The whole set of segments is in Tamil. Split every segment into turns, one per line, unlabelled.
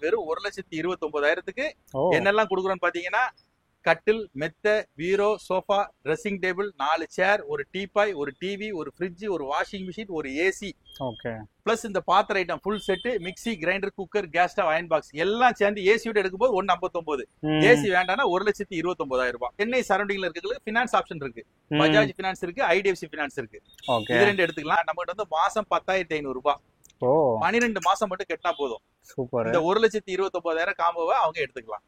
வெறும் 1,29,000க்கு என்னெல்லாம் கொடுக்குறோம்னு பாத்தீங்கன்னா, கட்டில், மெத்த, பீரோ, சோஃபா, ட்ரெஸ்ஸிங் டேபிள், 4 சேர், ஒரு டீபாய், ஒரு டிவி, ஒரு ஃப்ரிட்ஜ், ஒரு வாஷிங் மிஷின், ஒரு ஏசி, பிளஸ் இந்த பாத்திர item full set, mixie, grinder, cooker, gas stove, iron box எல்லாம் சேர்ந்து ஏசியோட எடுக்கும்போது 1,59. ஏசி வேண்டாம்னா 1,29,000 ரூபாய். சென்னை சரௌண்டிங்ல இருக்கிறதுக்கு பினான்ஸ் ஆப்ஷன் இருக்கு. பஜாஜ் பினான்ஸ் இருக்கு, ஐடிஎஃப்சி பினான்ஸ் இருக்கு. இது ரெண்டு எடுத்துக்கலாம். நம்ம கிட்ட வந்து மாசம் 10,500 ரூபாய், 12 மாசம் மட்டும் கட்டினா போதும். சூப்பர். இந்த 1,29,000 காம்போவை அவங்க எடுத்துக்கலாம்.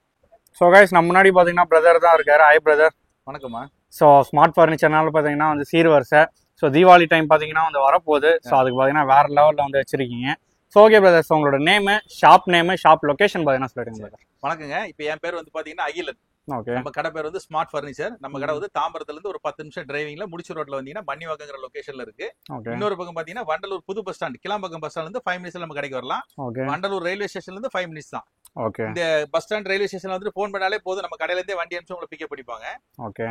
ஸோ கைஸ், நம்ம முன்னாடி பார்த்தீங்கன்னா பிரதர் தான் இருக்காரு. Hi brother.
வணக்கம்மா.
ஸோ ஸ்மார்ட் ஃபர்னிச்சர்னால பார்த்தீங்கன்னா வந்து சீர்வரிசை. ஸோ தீபாவளி டைம் பார்த்தீங்கன்னா வந்து வரப்போகுது. ஸோ அதுக்கு பார்த்தீங்கன்னா வேற லெவலில் வந்து வச்சிருக்கீங்க. ஸோ ஓகே பிரதர், ஸோ உங்களோட name, shop name, shop location பார்த்தீங்கன்னா சொல்லிடுங்க பிரதர்.
வணக்கங்க. இப்போ என் பேர் வந்து பார்த்தீங்கன்னா அகிலன். நம்ம கடை பேர் வந்து ஸ்மார்ட் ஃபர்னிச்சர். நம்ம கடை வந்து தாம்பரத்துல இருந்து ஒரு 10 நிமிஷம் டிரைவிங்ல முடிச்சு ரோட்ல வந்தீங்கன்னா மணிவாக்கங்கிற லொகேஷன்ல இருக்கு. இன்னொரு பக்கம் பாத்தீங்கன்னா வண்டலூர் புது பஸ் ஸ்டாண்ட், கிளாம்பாக்கம் பஸ் ஸ்டாண்ட்ல இருந்து 5 மினிட்ஸ்ல நம்ம கடைக்கு வரலாம். வண்டலூர் ரயில்வே ஸ்டேஷன்ல இருந்து 5 மினிட்ஸ் தான். இந்த பஸ் ஸ்டாண்ட் ரயில்வே ஸ்டேஷன்ல வந்து போன் பண்ணாலே போதும், நம்ம கடையில இருந்தே வண்டி அனுப்பிச்சு உங்களை பிக்கப் பண்ணிப்பாங்க.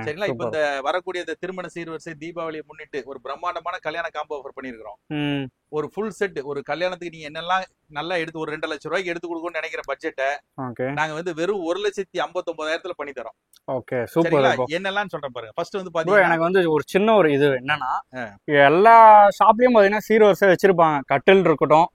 சரிங்களா? இப்ப இந்த வரக்கூடிய இந்த திருமண சீர்வரிசை தீபாவளியை முன்னிட்டு ஒரு பிரம்மாண்டமான கல்யாண காம்போ ஆஃபர் பண்ணிருக்கிறோம். ஒரு ஃபுல் செட், ஒரு கல்யாணத்துக்கு நீங்க என்னெல்லாம் நல்லா எடுத்து ஒரு 2 லட்சம் ரூபாய்க்கு எடுத்து கொடுக்கணும்னு நினைக்கிற பட்ஜெட்டை நாங்க வந்து வெறும் 1,59,000 பண்ணி தரோம்.
Okay, super.
என்னெல்லாம் சொல்றேன் பாருங்க. ஃபர்ஸ்ட் வந்து பாத்தீங்கன்னா
எனக்கு வந்து ஒரு சின்ன ஒரு இது என்னன்னா, எல்லா ஷாப்லயும் பாத்தீங்கன்னா சீர்வரிசை வச்சிருப்பாங்க. கட்டில் இருக்கட்டும்,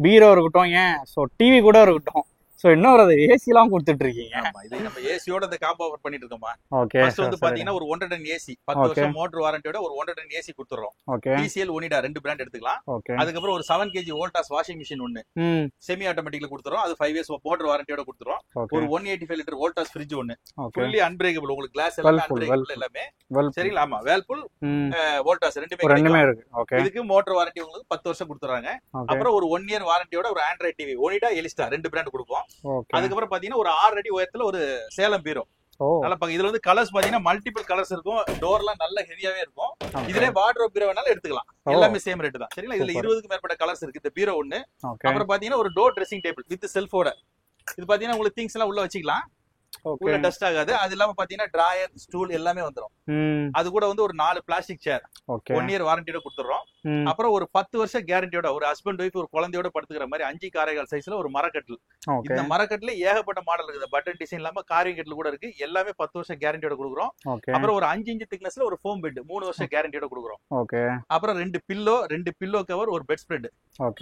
பீரோ இருக்கட்டும், ஏன் சோ டிவி கூட இருக்கட்டும். சோ இன்னொரு ஏசி எல்லாம் கொடுத்துட்டு இருக்கீங்க.
இது நம்ம ஏசியோட இந்த காம்போ ஆஃபர் பண்ணிட்டு இருக்கோமா. ஓகே. ஃபர்ஸ்ட் வந்து பாத்தீங்கன்னா ஒரு 100 டன் ஏசி, 10 வருஷம் மோட்டர் வாரண்டியோட ஒரு 100 டன் ஏசி கொடுத்துறோம். டிசிஎல், ஒனிடா 2 பிராண்ட் எடுத்துக்கலாம். அதுக்கு அப்புறம் ஒரு 7 kg வோல்டாஸ் வாஷிங் மிஷின் ஒன்னு செமி ஆட்டோமேட்டிக்ல கொடுத்துறோம். அது 5 இயர்ஸ் மோட்டர் வாரண்டியோட கொடுத்துறோம். ஒரு 185 லிட்டர் வோல்டாஸ் ஃப்ரிட்ஜ் ஒன்னு, ஃபுல்லி அன்பிரேக்கபிள். உங்களுக்கு கிளாஸ் எல்லாம் அன்பிரேக்கபிள் எல்லாமே. சரிங்களா? ஆமா, வேல்பூல், வோல்டாஸ் ரெண்டுமே இருக்கு. இதுக்கு மோட்டர் வாரண்டி உங்களுக்கு 10 வருஷம் கொடுத்துறாங்க. அப்புறம் ஒரு 1 இயர் வாரண்டியோட ஒரு Android TV, Onida, Elista 2 brand கொடுப்போம். அதுக்கப்புறம் பாத்தீங்கன்னா ஒரு 6 அடி உயரத்துல ஒரு சேலம் பீரோ. இதுல வந்து கலர்ஸ் பாத்தீங்கன்னா மல்டிபிள் கலர்ஸ் இருக்கும். டோர்லாம் நல்ல ஹெவியாவே இருக்கும். இதுல வார்ட்ரோப் பீரோ வேணாலும் எடுத்துக்கலாம். எல்லாமே சேம் ரேட் தான். சரிங்களா? இதுல 20க்கு மேற்பட்ட கலர்ஸ் இருக்கு. இந்த பீரோ ஒன்னு. அப்புறம் பாத்தீங்கன்னா ஒரு டோர் ட்ரெஸ்ஸிங் டேபிள் வித் செல்ஃபோட. இது பாத்தீங்கன்னா உங்களுக்கு திங்ஸ் எல்லாம் உள்ள வச்சுக்கலாம். உள்ள டஸ்ட் ஆகாது. அது இல்லாம பாத்தீங்கன்னா டிராயர், ஸ்டூல் எல்லாமே வந்துரும். அது கூட வந்து ஒரு 4 பிளாஸ்டிக் சேர் 1 இயர் வாரண்டியோட கொடுத்துறோம். அப்புறம் ஒரு 10 வருஷம் கேரண்டியோட ஒரு ஹஸ்பண்ட் ஒய்ஃப் ஒரு குழந்தையோட படுத்துக்கிற மாதிரி 5 காரைகால் சைஸ்ல ஒரு மரக்கட்டில். இந்த மரக்கட்டில ஏகப்பட்ட மாடல் இருக்குது. பட்டன் டிசைன் இல்லாம காரிங் கட்டில் கூட இருக்கு. எல்லாமே 10 வருஷம் கேரண்டியோட கொடுக்குறோம். அப்புறம் ஒரு 5 இன்ச் திக்னஸ்ல ஒரு ஃபோம் பெட் 3 வருஷம் கேரண்டியோட கொடுக்குறோம். அப்புறம் 2 பில்லோ கவர், ஒரு பெட் ஸ்ப்ரெட்.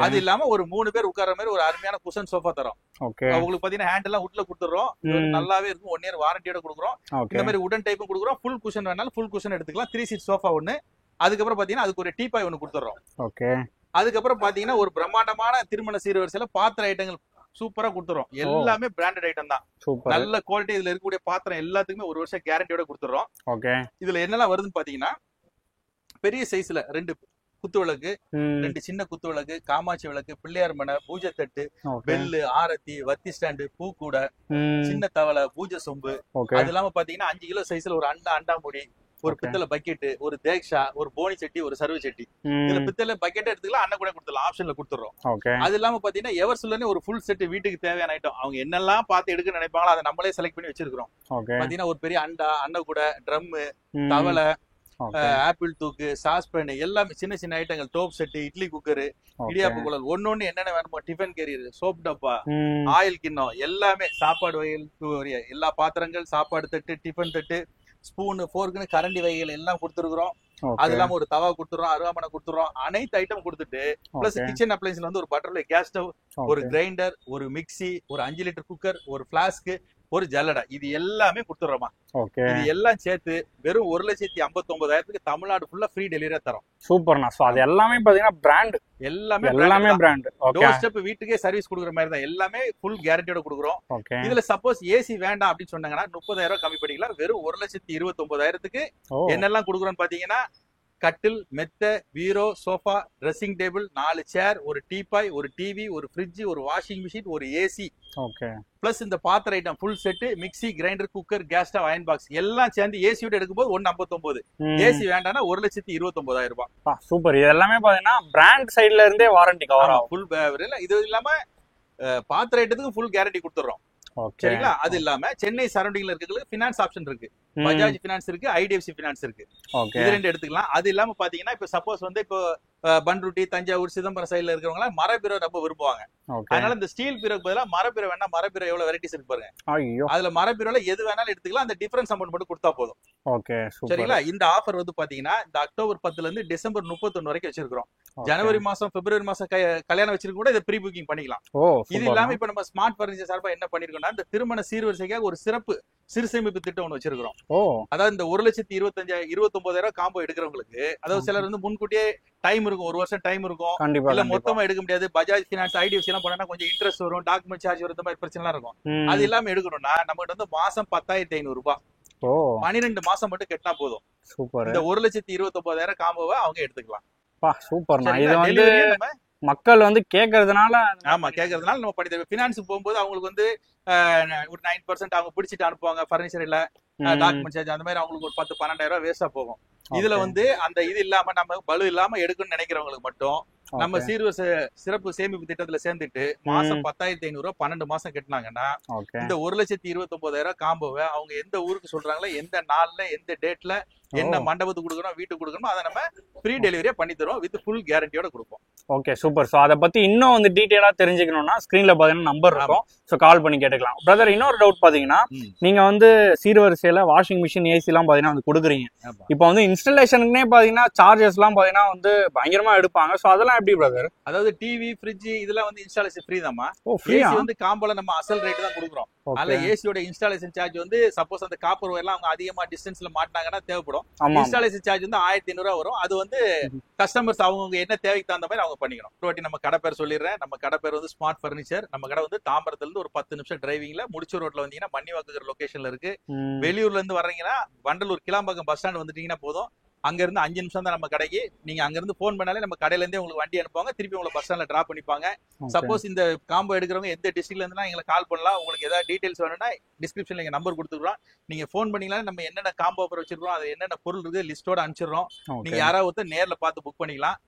அது இல்லாம ஒரு 3 பேர் உட்கார்ற மாதிரி ஒரு அருமையான குஷன் சோஃபா தரோம். உங்களுக்கு பாத்தீங்கன்னா ஹேண்ட் எல்லாம் உட்ல கொடுத்துறோம். நல்லாவே இருக்கும். 1 இயர் வாரண்டியோட கொடுக்குறோம். இந்த மாதிரி உடன் டைப்பும் கொடுக்குறோம். ஃபுல் குஷன் வேணாலும் ஃபுல் குஷன் எடுத்துக்கலாம். 3 சீட் சோஃபா ஒன்னு. அதுக்கப்புறம் பாத்தீங்கன்னா அதுக்கு ஒரு டீபாய் ஒன்னு கொடுத்துறோம். அதுக்கப்புறம் பாத்தீங்கன்னா ஒரு பிரம்மாண்டமான திருமண சீர்வரிசையில பாத்திர ஐட்டங்கள் சூப்பரா கொடுத்துறோம். எல்லாமே பிராண்டட் ஐட்டம் தான். நல்ல குவாலிட்டி. இதுல இருக்கக்கூடிய பாத்திரம் எல்லாத்துக்குமே 1 வருஷம் கேரண்டியோட கொடுத்துறோம். இதுல என்னெல்லாம் வருதுன்னு பாத்தீங்கன்னா, பெரிய சைஸ்ல 2 குத்து விளக்கு, 2 சின்ன குத்து விளக்கு, காமாட்சி விளக்கு, பிள்ளையார் மனை, பூஜை தட்டு, பெல்லு, ஆரத்தி, வத்தி ஸ்டாண்டு, பூக்கூடை, சின்ன தவளை, பூஜை சொம்பு. அது இல்லாம பாத்தீங்கன்னா 5 கிலோ சைஸ்ல ஒரு அண்டா மூடி, ஒரு பித்தளை பக்கெட், ஒரு தேக்ஷா, ஒரு போனி சட்டி, ஒரு சர்வ சட்டி. இதுல பித்தளை பக்கெட் எடுத்துக்கலாம், அண்ணன் கூட கொடுத்துடலாம். ஆப்ஷன்ல கொடுத்துறோம். அது இல்லாம பாத்தீங்கன்னா எவர்சில்னே ஒரு ஃபுல் செட் வீட்டுக்கு தேவையான ஐட்டம். அவங்க என்னெல்லாம் பார்த்து எடுக்க நினைப்பாங்களோ அதை நம்மளே செலக்ட் பண்ணி வச்சிருக்கிறோம். பாத்தீங்கன்னா ஒரு பெரிய அண்ணன் கூட, ட்ரம், தவளை, ஆப்பிள் தூக்கு, சாஸ்பேன், எல்லாமே சின்ன சின்ன ஐட்டங்கள், டோப் செட், இட்லி குக்கர், இடியாப்பு குழல், ஒன்னொன்னு என்னென்ன வேணுமோ, டிஃபன் கேரியர், சோப் டப்பா, ஆயில் கிண்ணம், எல்லாமே சாப்பாடு வகைகள், எல்லா பாத்திரங்கள், சாப்பாடு தட்டு, டிஃபன் தட்டு, ஸ்பூன், ஃபோர்க்குன்னு கரண்டி வகைகள் எல்லாம் கொடுத்துருக்குறோம். அது இல்லாம ஒரு தவா கொடுத்துறோம், அருவாமனை கொடுத்துறோம். அனைத்து ஐட்டம் கொடுத்துட்டு பிளஸ் கிச்சன் அப்ளைன்ஸ்ல வந்து ஒரு பட்டர்ஃப்ளை கேஸ் ஸ்டவ், ஒரு கிரைண்டர், ஒரு மிக்சி, ஒரு 5 லிட்டர் குக்கர், ஒரு பிளாஸ்க், ஒரு ஜல்லடா, இது எல்லாமே கொடுத்துறோமா. இது எல்லாம் சேர்த்து வெறும் 1,59,000 தமிழ்நாடு ஃபுல்லா ஃப்ரீ டெலிவரியா தரோம்.
சூப்பர்ண்ணா. சோ அது எல்லாமே பாத்தீங்கன்னா பிராண்ட், எல்லாமே பிராண்ட்.
டோர் ஸ்டெப் வீட்டுக்கே சர்வீஸ் கொடுக்குற மாதிரி தான். எல்லாமே ஃபுல் கேரண்டியோட கொடுக்குறோம். இதுல சப்போஸ் ஏசி வேண்டாம் அப்படின்னு சொன்னாங்கன்னா 30,000 கம்மி பண்ணிக்கலாம். வெறும் 1,29,000 என்னெல்லாம் கொடுக்குறோம்னு பாத்தீங்கன்னா, கட்டில், மெத்த, பீரோ, சோஃபா, ட்ரெஸ்ஸிங் டேபிள், 4 சேர், ஒரு டீபாய், ஒரு டிவி, ஒரு ஃப்ரிட்ஜ், ஒரு வாஷிங் மிஷின், ஒரு ஏசி, பிளஸ் இந்த பாத்திர item full set, mixie, grinder, cooker, gas stove, iron box எல்லாம் சேர்ந்து ஏசியோட எடுக்கும்போது 1,59. ஏசி வேண்டாம்னா 1,29,000 ரூபாய்.
சூப்பர். இது எல்லாமே பாத்தீங்கன்னா பிராண்ட் சைடுல இருந்தே வாரண்டி கவர் ஆகும்.
ஃபுல் இது இல்லாம பாத்திர ஐட்டத்துக்கு ஃபுல் கேரண்டி கொடுத்துறோம். சரிங்களா? அது இல்லாம சென்னை சரௌண்டிங்ல இருக்கிறதுக்கு பினான்ஸ் ஆப்ஷன் இருக்கு. பஜாஜ் பினான்ஸ் இருக்கு, ஐடிஎஃப்சி பினான்ஸ் இருக்கு. இது 2 எடுத்துக்கலாம். அது இல்லாம பாத்தீங்கன்னா இப்ப சப்போஸ் வந்து இப்போ பண்ருட்டி, தஞ்சாவூர், சிதம்பரம் சைடுல இருக்கிறவங்க மர பீரோ ரொம்ப விரும்புவாங்க. அதனால இந்த ஸ்டீல் பீரோக்கு பதிலா மர பீரோ வேணா, மர பீரோ எவ்வளவு வெரைட்டிஸ் இருக்கு பாருங்க. அதுல மர பீரோல எது வேணாலும் எடுத்துக்கலாம், அந்த டிஃபரன்ஸ் அமௌண்ட் மட்டும் கொடுத்தா போதும். சரிங்களா? இந்த ஆஃபர் வந்து பாத்தீங்கன்னா இந்த அக்டோபர் 10ல இருந்து டிசம்பர் 31 வரைக்கும் வச்சிருக்கோம். ஜனவரி மாசம், பிப்ரவரி மாசம் கல்யாணம் வச்சிருக்க கூட இதை ப்ரீ புக்கிங் பண்ணிக்கலாம். இது இல்லாம இப்ப நம்ம ஸ்மார்ட் பர்னிச்சர் சார்பா என்ன பண்ணிருக்கோம்னா, இந்த திருமண சீர்வரிசைக்காக ஒரு சிறப்பு சிறு சேமிப்பு திட்டம் ஒண்ணு வச்சிருக்கிறோம். அதாவது இந்த 1,25,29,000 காம்போ எடுக்கிறவங்களுக்கு, அதாவது சிலர் வந்து முன்கூட்டியே டைம் இருக்கும், 1 வருஷம் டைம் இருக்கும், இல்ல மொத்தமா எடுக்க முடியாது, பஜாஜ் பினான்ஸ், ஐடிஎஃப்சி எல்லாம் போனா கொஞ்சம் இன்ட்ரெஸ்ட் வரும், டாக்குமெண்ட் சார்ஜ் வரும், இந்த மாதிரி பிரச்சனை எல்லாம் இருக்கும். அது இல்லாம எடுக்கணும்னா நம்ம கிட்ட வந்து மாசம் 10,500 ரூபாய் 12 மாசம் மட்டும் கட்டினா போதும். இந்த 1,29,000 காம்போவை அவங்க எடுத்துக்கலாம்.
சூப்பர். இது வந்து மக்கள் வந்து கேக்குறதுனால,
ஆமா கேக்குறதுனால நம்ம பண்ணி தருவோம். பினான்ஸ் போகும்போது அவங்களுக்கு வந்து ஒரு 9% அவங்க பிடிச்சிட்டு அனுப்புவாங்க. பர்னிச்சர் இல்ல, டாக்குமெண்ட் சார்ஜ் அந்த மாதிரி அவங்களுக்கு ஒரு 10-12,000 ரூபாய் வேஸ்டா போகும். இதுல வந்து அந்த இது இல்லாம நம்ம பலு இல்லாம எடுக்கணும்னு நினைக்கிறவங்களுக்கு மட்டும் நம்ம சிறப்பு சேமிப்பு திட்டத்துல சேர்ந்துட்டு மாசம் 10,500 ரூபாய் 12 மாசம் கட்டினாங்கன்னா இந்த 1,29,000 காம்போவை அவங்க எந்த ஊருக்கு சொல்றாங்களோ, எந்த நாள்ல, எந்த டேட்ல, என்ன மண்டபத்துக்கு கொடுக்கணும், வீட்டுக்கு கொடுக்கணும், அதை நம்ம ஃப்ரீ டெலிவரியா பண்ணி தருவோம், வித் ஃபுல் கேரண்டியோட கொடுப்போம்.
Okay, super. சோ அதை பத்தி இன்னும் வந்து டீடைலா தெரிஞ்சுக்கணும்னா ஸ்கிரீன்ல பாத்தீங்கன்னா நம்பர் இருக்கும், சோ கால் பண்ணி கேட்டுக்கலாம். பிரதர், இன்னொரு டவுட் பாத்தீங்கன்னா, நீங்க வந்து சீர்வரிசையில வாஷிங் மிஷின், ஏசி எல்லாம் பாத்தீங்கன்னா வந்து கொடுக்குறீங்க. இப்போ வந்து இன்ஸ்டாலேஷனுக்குனே பாத்தீங்கன்னா சார்ஜஸ் எல்லாம் பாத்தீங்கன்னா வந்து பயங்கரமா எடுப்பாங்க. சோ அதெல்லாம் எப்படி பிரதர்?
அதாவது டிவி, ஃப்ரிட்ஜ் இதெல்லாம் வந்து இன்ஸ்டாலேஷன் ஃப்ரீ தான்மா. ஏசி வந்து காம்போல நம்ம அசல் ரேட் தான் கொடுக்குறோம். அதுல ஏசியோட இன்ஸ்டாலேஷன் சார்ஜ் வந்து சப்போஸ் அந்த காப்பர் ஒயர் எல்லாம் அவங்க அதிகமா டிஸ்டன்ஸ்ல மாட்டினாங்கன்னா தேவைப்படும். இன்ஸ்டாலேஷன் சார்ஜ் வந்து 1,500 ரூபாய் வரும். அது வந்து கஸ்டமர்ஸ் அவங்க என்ன தேவைக்கு தகுந்த மாதிரி அவங்க பண்ணிக்கணும். ஒரு நம்ம கடை பேர் சொல்லிடுறேன். நம்ம கடை பேர் வந்து ஸ்மார்ட் பர்னிச்சர். நம்ம கடை வந்து தாம்பரத்துல இருந்து ஒரு 10 நிமிஷம் டிரைவிங்ல முடிச்சூர் ரோட்ல வந்தீங்கன்னா மன்னிவாக்குற லொகேஷன்ல இருக்கு. வெளியூர்ல இருந்து வர்றீங்கன்னா வண்டலூர் கிளாம்பாக்கம் பஸ் ஸ்டாண்ட் வந்துட்டீங்கன்னா போதும். அங்க இருந்து 5 நிமிஷம் தான் நம்ம கடைக்கு. நீங்க அங்க இருந்து போன் பண்ணாலே நம்ம கடையில இருந்தே உங்களுக்கு வண்டி அனுப்புவாங்க, திருப்பி உங்களை பஸ் ஸ்டாண்ட்ல டிராப் பண்ணிப்பாங்க. சப்போஸ் இந்த காம்போ எடுக்கிறவங்க எந்த டிஸ்ட்ரிக்ட்ல இருந்தாலும் எங்களை கால் பண்ணலாம். உங்களுக்கு ஏதாவது டீடைல்ஸ் வேணும்னா டிஸ்கிரிப்ஷன்ல எங்க நம்பர் கொடுத்துக்கிறோம். நீங்க போன் பண்ணீங்களா நம்ம என்னென்ன காம்போ ஆஃபர் வச்சிருக்கோம், அது என்னென்ன பொருள் இருக்கு லிஸ்டோட அனுப்பிச்சிடுறோம். நீங்க யாராவது நேர்ல பார்த்து புக் பண்ணிக்கலாம்.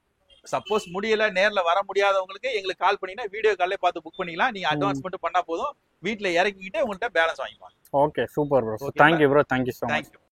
சப்போஸ் முடியல, நேர்ல வர முடியாதவங்களுக்கு எங்களுக்கு கால் பண்ணீங்கன்னா வீடியோ கால்ல பார்த்து புக் பண்ணிக்கலாம். நீங்க அட்வான்ஸ் மட்டும் பண்ணா போதும், வீட்டுல இறக்கிக்கிட்டு உங்கள்கிட்ட பேலன்ஸ் வாங்கிக்கலாம்.
Okay, super bro. Thank you bro, thank you so much.